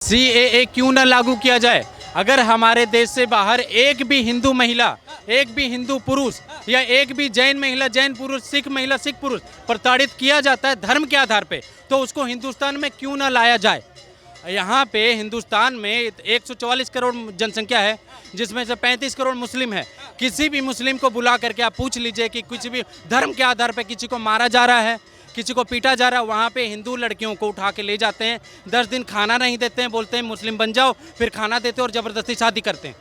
CAA क्यों न लागू किया जाए? अगर हमारे देश से बाहर एक भी हिंदू महिला, एक भी हिंदू पुरुष या एक भी जैन महिला, जैन पुरुष, सिख महिला, सिख पुरुष प्रताड़ित किया जाता है धर्म के आधार पे, तो उसको हिंदुस्तान में क्यों न लाया जाए? यहाँ पे हिंदुस्तान में 144 करोड़ जनसंख्या है, जिसमें से 35 करोड़ मुस्लिम है। किसी भी मुस्लिम को बुला करके आप पूछ लीजिए कि किसी भी धर्म के आधार पे किसी को मारा जा रहा है, किसी को पीटा जा रहा है। वहाँ पे हिंदू लड़कियों को उठा के ले जाते हैं, 10 दिन खाना नहीं देते हैं, बोलते हैं मुस्लिम बन जाओ, फिर खाना देते हैं और ज़बरदस्ती शादी करते हैं।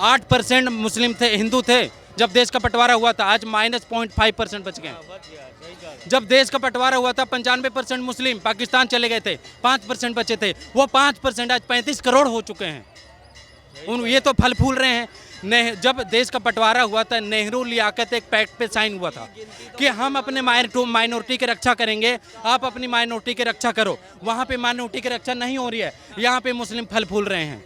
8% मुस्लिम थे, हिंदू थे जब देश का बंटवारा हुआ था, आज -0.5% बच गए। जब देश का बंटवारा हुआ था 95% मुस्लिम पाकिस्तान चले गए थे, 5% बचे थे। वो 5% आज 35 करोड़ हो चुके हैं। ये तो फल फूल रहे हैं। जब देश का बंटवारा हुआ था, नेहरू लियाकत एक पैक्ट पे साइन हुआ था कि हम अपने माइनॉरिटी की रक्षा करेंगे, आप अपनी माइनॉरिटी की रक्षा करो। वहाँ पे माइनॉरिटी की रक्षा नहीं हो रही है, यहाँ पे मुस्लिम फल फूल रहे हैं।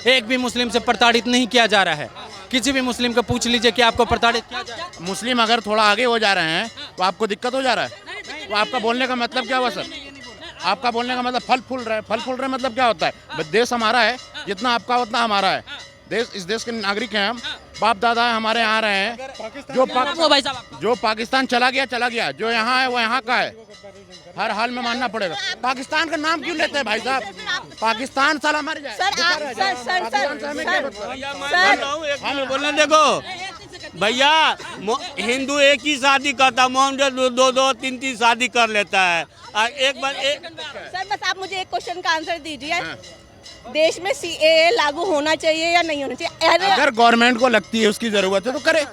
एक भी मुस्लिम से प्रताड़ित नहीं किया जा रहा है। किसी भी मुस्लिम को पूछ लीजिए कि आपको प्रताड़ित किया जा रहा है? मुस्लिम अगर थोड़ा आगे हो जा रहे हैं तो आपको दिक्कत हो जा रहा है? तो आपका बोलने का मतलब क्या हुआ सर? आपका बोलने का मतलब फल फूल रहा है। फल फूल रहे मतलब क्या होता है? देश हमारा है, जितना आपका उतना हमारा है। देश, इस देश के नागरिक हैं हम, बाप दादा हमारे यहाँ रहे हैं। जो पाकिस्तान चला गया, जो यहाँ है वो यहाँ का है, हर हाल में मानना पड़ेगा। पाकिस्तान का नाम क्यों लेते हैं भाई साहब? पाकिस्तान साला मर जाए। हमें बोलने देखो भैया, हिंदू एक ही शादी करता, मोहम्मद दो तीन शादी कर लेता है। एक बार सर बस आप मुझे एक क्वेश्चन का आंसर दीजिए, देश में सीएए लागू होना चाहिए या नहीं होना चाहिए? अगर गवर्नमेंट को लगती है उसकी जरूरत है तो करे,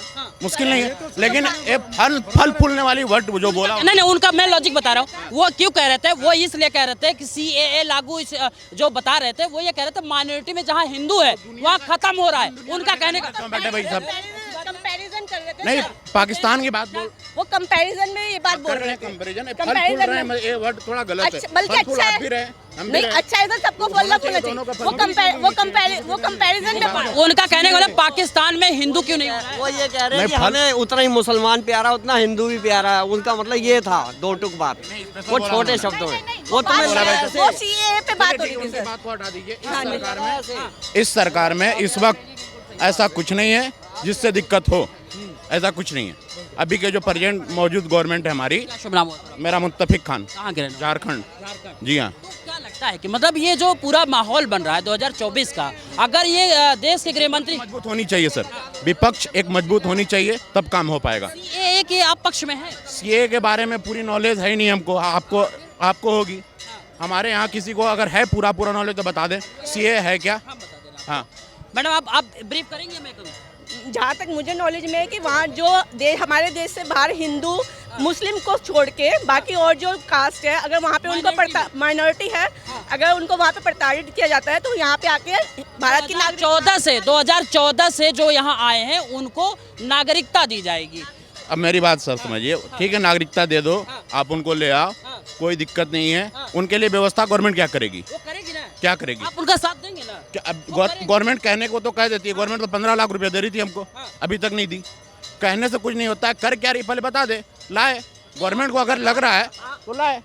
मुश्किल नहीं है। लेकिन ये फल फूलने वाली वर्ड जो बोला, नहीं, उनका मैं लॉजिक बता रहा हूँ। वो क्यों कह रहे थे? वो इसलिए कह रहे थे कि सीएए लागू जो बता रहे थे, वो ये कह रहे थे माइनॉरिटी में जहाँ हिंदू है वहाँ खत्म हो रहा है। उनका कहने का बैठे भाई साहब, कंपैरिजन कर रहे थे। नहीं पाकिस्तान की बात बोल, वो कंपैरिजन में ये बात बोल रहे थे। कंपैरिजन फल फूल रहे हैं, ये वर्ड थोड़ा गलत है। बल्कि अच्छा है, नहीं अच्छा है, सबको फल फूलना चाहिए। वो कंपैरिजन में उनका कहने का मतलब पाकिस्तान में हिंदू क्यों नहीं हो रहा है? वो ये कह रहे हैं कि हमें उतना ही मुसलमान प्यारा, उतना हिंदू भी प्यारा है। उनका मतलब ये था, दो टुक बात, वो छोटे शब्दों में। वो सीएए पे बात हो रही थी। बात को हटा दीजिए। इस सरकार में इस वक्त ऐसा कुछ नहीं है जिससे दिक्कत हो, ऐसा कुछ नहीं है। अभी के जो प्रेजेंट मौजूद गवर्नमेंट है हमारी, मेरा मुत्तफिक खान, झारखंड। जी हाँ। क्या लगता है कि मतलब ये जो पूरा माहौल बन रहा है 2024 का, अगर ये देश के गृह मंत्री मजबूत होनी चाहिए सर, विपक्ष एक मजबूत होनी चाहिए, तब काम हो पाएगा। सीएए के आप पक्ष में है? सीएए के बारे में पूरी नॉलेज है ही नहीं हमको, आपको होगी। हमारे यहाँ किसी को अगर है पूरा नॉलेज तो बता दें, सीएए है क्या? हाँ मैडम, आप ब्रीफ करेंगे? मैं करूँ? जहाँ तक मुझे नॉलेज में है कि वहाँ जो हमारे देश से बाहर हिंदू मुस्लिम को छोड़ के बाकी और जो कास्ट है, अगर वहाँ पे उनको माइनॉरिटी है, अगर उनको वहाँ पे प्रताड़ित किया जाता है, तो यहाँ पे आके भारत की 2014 से जो यहाँ आए हैं उनको नागरिकता दी जाएगी। अब मेरी बात सर समझिए, ठीक है नागरिकता दे दो, आप उनको ले आओ, कोई दिक्कत नहीं है। उनके लिए व्यवस्था गवर्नमेंट क्या करेगी? वो करेगी ना? क्या करेगी? आप उनका साथ देंगे ना? अब गवर्नमेंट कहने को तो कह देती है। गवर्नमेंट तो 15 लाख रुपया दे रही थी हमको, अभी तक नहीं दी। कहने से कुछ नहीं होता है, कर क्या रही पहले बता दे। लाए, गवर्नमेंट को अगर लग रहा है तो लाए।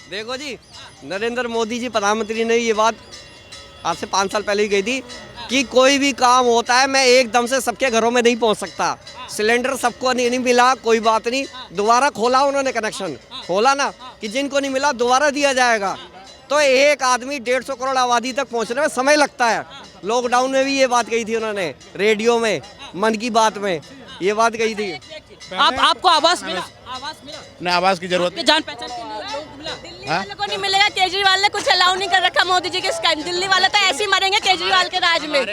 देखो जी, नरेंद्र मोदी जी प्रधानमंत्री ने ये बात आज से 5 साल पहले ही कही थी कि कोई भी काम होता है मैं एकदम से सबके घरों में नहीं पहुंच सकता। सिलेंडर सबको नहीं मिला, कोई बात नहीं, दोबारा खोला उन्होंने, कनेक्शन खोला ना, कि जिनको नहीं मिला दोबारा दिया जाएगा। तो एक आदमी 150 करोड़ आबादी तक पहुंचने में समय लगता है। लॉकडाउन में भी ये बात कही थी उन्होंने, रेडियो में, मन की बात में ये बात कही थी। आपको आवास मिला? नहीं, आवास की जरूरत नहीं। जान पहचान के लोग मिला? दिल्ली वाले को नहीं मिलेगा। केजरीवाल ने कुछ अलाउ नहीं कर रखा मोदी जी के स्कीम। दिल्ली वाले तो ऐसे ही मरेंगे केजरीवाल के राज में।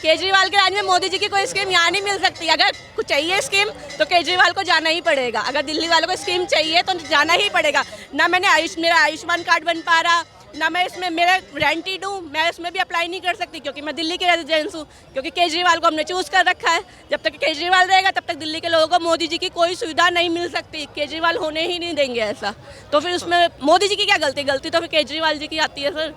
केजरीवाल के राज में मोदी जी की कोई स्कीम यहाँ नहीं मिल सकती। अगर कुछ चाहिए स्कीम तो केजरीवाल को जाना ही पड़ेगा। अगर दिल्ली वालों को स्कीम चाहिए तो जाना ही पड़ेगा। ना मेरा आयुष्मान कार्ड बन पा रहा, ना मैं इसमें, मेरा रेंटेड हूँ, मैं इसमें भी अप्लाई नहीं कर सकती क्योंकि मैं दिल्ली के रेजिडेंस हूँ। क्योंकि केजरीवाल को हमने चूज़ कर रखा है। जब तक केजरीवाल रहेगा तब तक दिल्ली के लोगों को मोदी जी की कोई सुविधा नहीं मिल सकती। केजरीवाल होने ही नहीं देंगे ऐसा। तो फिर उसमें मोदी जी की क्या गलती? गलती तो फिर केजरीवाल जी की आती है सर।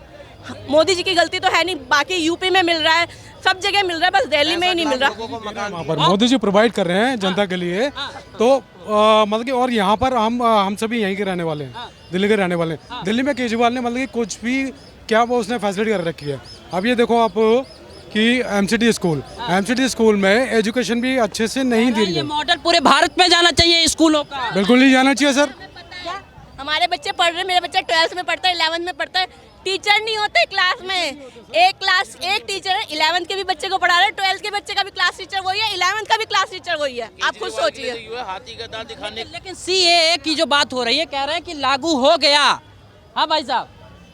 मोदी जी की गलती तो है नहीं। बाकी यूपी में मिल रहा है, सब जगह मिल रहा है, बस दिल्ली में ही नहीं मिल रहा। वहाँ पर मोदी जी प्रोवाइड कर रहे हैं जनता के लिए, तो मतलब कि और यहाँ पर हम सभी यहीं के रहने वाले हैं, दिल्ली के रहने वाले हैं। दिल्ली में केजरीवाल ने मतलब कि कुछ भी क्या वो उसने फैसिलिटी कर रखी है। अब ये देखो आप कि एमसीडी स्कूल में एजुकेशन भी अच्छे से नहीं दी रही ये है। मॉडल पूरे भारत में जाना चाहिए स्कूलों का। बिल्कुल नहीं जाना चाहिए सर। हमारे बच्चे पढ़ रहे हैं, मेरा बच्चा 12th में पढ़ता है, 11th में पढ़ता है, टीचर नहीं होते क्लास में। एक टीचर है, 11th के भी बच्चे को पढ़ा रहे हैं, 12th के बच्चे का भी क्लास टीचर वही है, 11th का भी क्लास टीचर वही है। आप खुद सोचिए। हाथी का दांत दिखाने लेकिन सीएए की जो बात हो रही है, कह रहे हैं कि लागू हो गया। हाँ भाई साहब,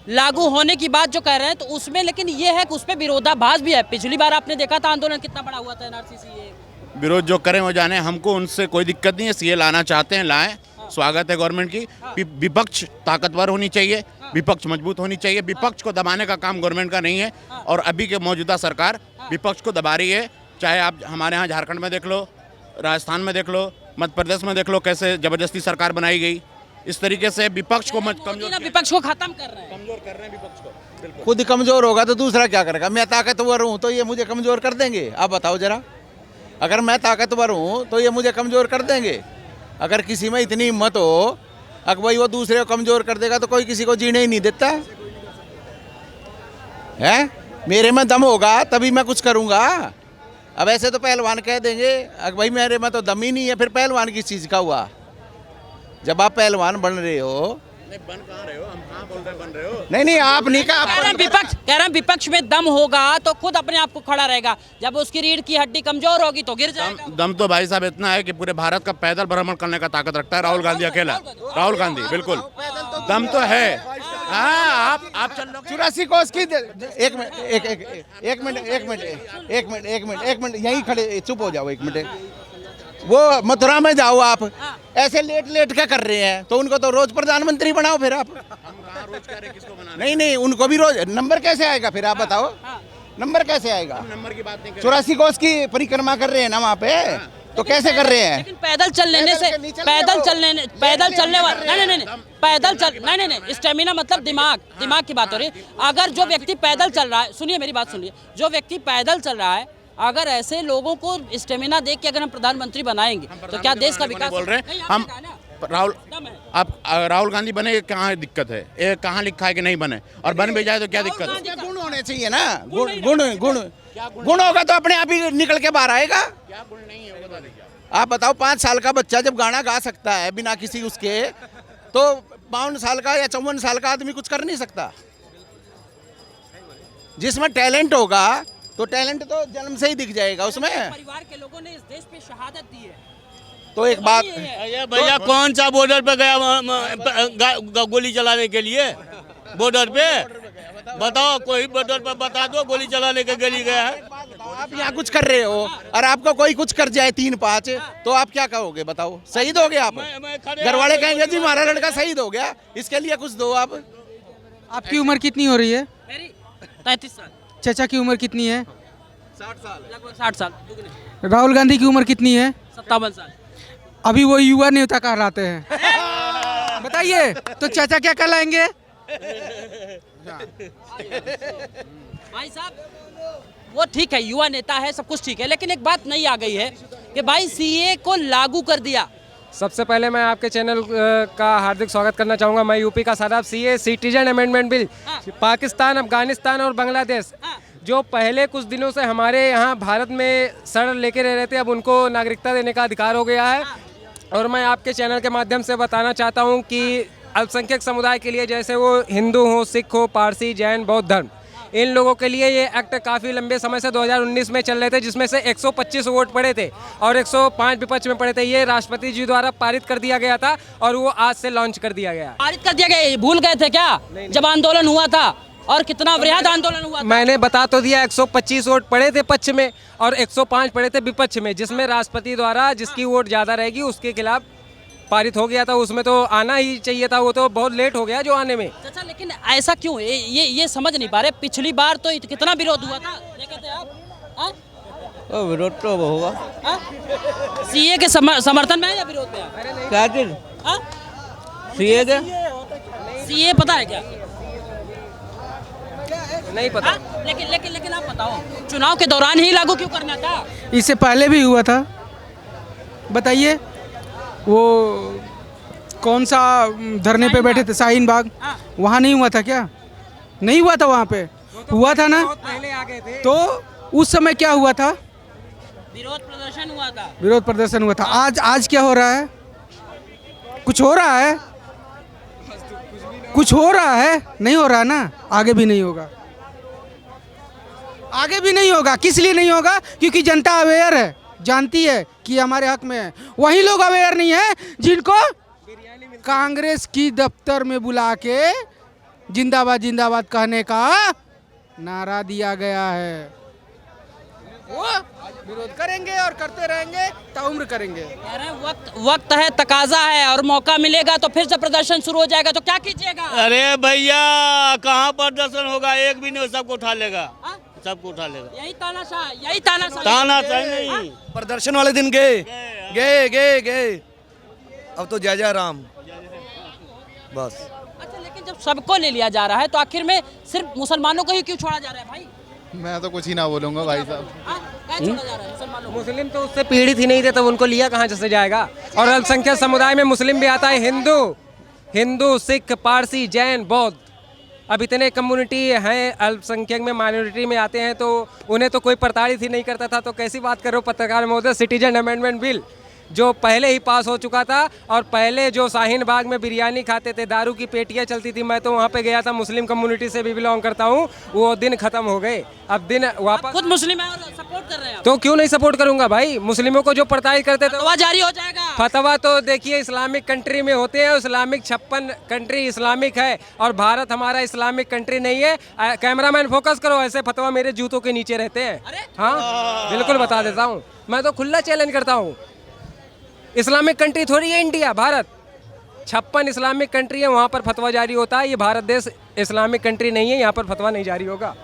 लागू होने की बात जो कह रहे हैं तो उसमें, लेकिन ये है कि उसमें विरोधाभास भी है। पिछली बार आपने देखा था आंदोलन कितना बड़ा हुआ था एनआरसी सीएए। विरोध जो करें वो जाने, हमको उनसे कोई दिक्कत नहीं है। सीए लाना चाहते हैं लाएं, स्वागत है गवर्नमेंट की। विपक्ष ताकतवर होनी चाहिए, विपक्ष मजबूत होनी चाहिए। विपक्ष को दबाने का काम गवर्नमेंट का नहीं है और अभी के मौजूदा सरकार विपक्ष को दबा रही है। चाहे आप हमारे यहाँ झारखंड में देख लो, राजस्थान में देख लो, मध्य प्रदेश में देख लो, कैसे जबरदस्ती सरकार बनाई गई। इस तरीके से विपक्ष को कमजोर विपक्ष को खत्म कर रहे हैं। कमजोर कर रहे हैं विपक्ष को। बिल्कुल। खुद कमजोर होगा तो दूसरा क्या करेगा? मैं ताकतवर हूँ तो ये मुझे कमजोर कर देंगे? आप बताओ जरा। अगर मैं ताकतवर हूँ तो ये मुझे कमजोर कर देंगे? अगर किसी में इतनी हिम्मत हो अगर भाई वो दूसरे को कमजोर कर देगा तो कोई किसी को जीने ही नहीं देता है। मेरे में दम होगा तभी मैं कुछ करूँगा। अब ऐसे तो पहलवान कह देंगे अगर भाई मेरे में तो दम ही नहीं है, फिर पहलवान किस चीज़ का हुआ? जब आप पहलवान बन रहे हो, नहीं बन कहाँ रहे हो, हम कहाँ बोल रहे बन रहे हो। नहीं आप नहीं कहा। कह रहे हैं विपक्ष में दम होगा तो खुद अपने आप को खड़ा रहेगा, जब उसकी रीढ़ की हड्डी कमजोर होगी तो गिर जाएगा। दम तो भाई साहब इतना है कि पूरे भारत का पैदल भ्रमण करने का ताकत रखता है राहुल गांधी अकेला। राहुल गांधी बिल्कुल दम तो है। हाँ आप चल लो 84 कोस की एक मिनट यहीं खड़े चुप हो जाओ एक मिनट। वो मथुरा में जाओ आप, ऐसे लेट के कर रहे हैं तो उनको तो रोज प्रधानमंत्री बनाओ फिर आप। नहीं उनको भी रोज नंबर कैसे आएगा फिर? आप बताओ नंबर कैसे आएगा? नंबर की बात नहीं 84 कोस की परिक्रमा कर रहे हैं ना वहाँ पे, तो कैसे कर रहे हैं? लेकिन पैदल चल लेने से नहीं स्टेमिना मतलब दिमाग की बात हो रही है। अगर जो व्यक्ति पैदल चल रहा है, सुनिए मेरी बात सुनिए, जो व्यक्ति पैदल चल रहा है, अगर ऐसे लोगों को स्टेमिना देख के अगर हम प्रधानमंत्री बनाएंगे तो क्या देश का विकास बोल रहे हैं हम? राहुल गांधी बने, कहाँ दिक्कत है? ये कहाँ लिखा है कि नहीं बने? और बन भी जाए तो क्या दिक्कत है? गुण होने चाहिए ना, गुण होगा तो अपने आप ही निकल के बाहर आएगा। क्या गुण नहीं है बता दीजिए। आप बताओ 5 साल का बच्चा जब गाना गा सकता है बिना किसी उसके, तो 52 साल का या 54 साल का आदमी कुछ कर नहीं सकता। जिसमें टैलेंट होगा तो टैलेंट तो जन्म से ही दिख जाएगा उसमें। परिवार के लोगों ने इस देश पे शहादत दी है। तो एक बात, भैया कौन सा बॉर्डर पे गया गोली चलाने के लिए? बॉर्डर पे बताओ, कोई बॉर्डर पे बता दो गोली चलाने के गली गया है। आप यहाँ कुछ कर रहे हो और आपको कोई कुछ कर जाए 3-5 तो आप क्या कहोगे? बताओ, शहीद हो गए आप? घर वाले कहेंगे जी हमारा लड़का शहीद हो गया, इसके लिए कुछ दो आप। आपकी उम्र कितनी हो रही है? मेरी 33 साल। चाचा की उम्र कितनी है? 60 साल। लगभग 60 साल। राहुल गांधी की उम्र कितनी है? 57 साल। अभी वो युवा नेता कहलाते हैं। बताइए तो चाचा क्या कहलाएंगे? भाई साहब वो ठीक है, युवा नेता है, सब कुछ ठीक है, लेकिन एक बात नई आ गई है कि भाई सीए को लागू कर दिया। सबसे पहले मैं आपके चैनल का हार्दिक स्वागत करना चाहूँगा। मैं यूपी का Shadab. CA citizen amendment bill Pakistan, Afghanistan और बांग्लादेश जो पहले कुछ दिनों से हमारे यहाँ भारत में शरण लेके रह रहे थे, अब उनको नागरिकता देने का अधिकार हो गया है। और मैं आपके चैनल के माध्यम से बताना चाहता हूँ कि अल्पसंख्यक समुदाय के लिए, जैसे वो हिंदू हो, सिख हो, पारसी, जैन, बौद्ध धर्म, इन लोगों के लिए ये एक्ट काफ़ी लंबे समय से 2019 में चल रहे थे, जिसमें से 125 वोट पड़े थे और 105 विपक्ष में पड़े थे। ये राष्ट्रपति जी द्वारा पारित कर दिया गया था और वो आज से लॉन्च कर दिया गया। पारित कर दिया गया, भूल गए थे क्या जब आंदोलन हुआ था? और कितना वृहद आंदोलन हुआ था? मैंने बता तो दिया, 125 वोट पड़े थे पक्ष में और 105 पड़े थे विपक्ष में, जिसमें राष्ट्रपति द्वारा जिसकी वोट ज़्यादा रहेगी उसके खिलाफ पारित हो गया था। उसमें तो आना ही चाहिए था, वो तो बहुत लेट हो गया जो आने में। अच्छा, लेकिन ऐसा क्यों? ये समझ नहीं पा रहे। पिछली बार तो कितना विरोध हुआ था, क्या कहते हैं आप? विरोध तो होगा। सीए के समर्थन में या विरोध में? क्या चीज? सीए के? सीए पता है क्या? नहीं पता। लेकिन आप बताओ, चुनाव के दौरान ही लागू क्यों करना था? इससे पहले भी हुआ था, बताइए। वो कौन सा धरने पे बैठे थे, शाहीन बाग, वहाँ नहीं हुआ था क्या? नहीं हुआ था वहाँ पे, हुआ था ना? पहले आ गए थे। तो उस समय क्या हुआ था? विरोध प्रदर्शन हुआ था। विरोध प्रदर्शन हुआ था। आज क्या हो रहा है? कुछ हो रहा है? कुछ हो रहा है? नहीं हो रहा ना, आगे भी नहीं होगा। आगे भी नहीं होगा। किस लिए नहीं होगा? क्योंकि जनता अवेयर है, जानती है कि हमारे हक में है। वही लोग अवेयर नहीं है जिनको कांग्रेस की दफ्तर में बुला के जिंदाबाद जिंदाबाद कहने का नारा दिया गया है। वो विरोध करेंगे और करते रहेंगे, ताउम्र करेंगे। कह रहे हैं वक्त है, तकाजा है, और मौका मिलेगा तो फिर से प्रदर्शन शुरू हो जाएगा, तो क्या कीजिएगा? अरे भैया कहाँ प्रदर्शन होगा, एक भी नहीं, सबको उठा लेगा, सबको उठा लेगा। यही तानाशाह, यही तानाशाह। तानाशाह नहीं, प्रदर्शन वाले दिन गए गए गए गए, अब तो जय जय राम बस। अच्छा, लेकिन जब सबको ले लिया जा रहा है तो आखिर में सिर्फ मुसलमानों को ही क्यों छोड़ा जा रहा है भाई? मैं तो कुछ ही ना बोलूंगा भाई साहब। क्या छोड़ा जा रहा है मुसलमानों को? मुस्लिम तो उससे पीड़ित ही नहीं थे, तब उनको लिया कहाँ से जाएगा? और अल्पसंख्यक समुदाय में मुस्लिम भी आता है, हिंदू, सिख, पारसी, जैन, बौद्ध। अब इतने कम्युनिटी हैं अल्पसंख्यक में, माइनॉरिटी में आते हैं, तो उन्हें तो कोई प्रताड़ित ही नहीं करता था। तो कैसी बात कर रहे हो पत्रकार महोदय? सिटीजन अमेंडमेंट बिल जो पहले ही पास हो चुका था, और पहले जो शाहीन बाग में बिरयानी खाते थे, दारू की पेटियां चलती थी, मैं तो वहाँ पे गया था, मुस्लिम कम्युनिटी से भी बिलोंग करता हूँ, वो दिन खत्म हो गए। अब दिन वापस। खुद मुस्लिम है और सपोर्ट कर रहे हैं। तो क्यों नहीं सपोर्ट करूंगा भाई? मुस्लिमों को जो प्रताड़ित करते थे, फतवा जारी हो जाएगा। फतवा तो देखिए इस्लामिक कंट्री में होते हैं, इस्लामिक 56 कंट्री इस्लामिक है, और भारत हमारा इस्लामिक कंट्री नहीं है। कैमरामैन फोकस करो, ऐसे फतवा मेरे जूतों के नीचे रहते हैं। हाँ बिल्कुल बता देता हूँ, मैं तो खुला चैलेंज करता हूँ। इस्लामिक कंट्री थोड़ी है इंडिया, भारत 56 इस्लामिक कंट्री है, वहाँ पर फतवा जारी होता है। ये भारत देश इस्लामिक कंट्री नहीं है, यहाँ पर फतवा नहीं जारी होगा।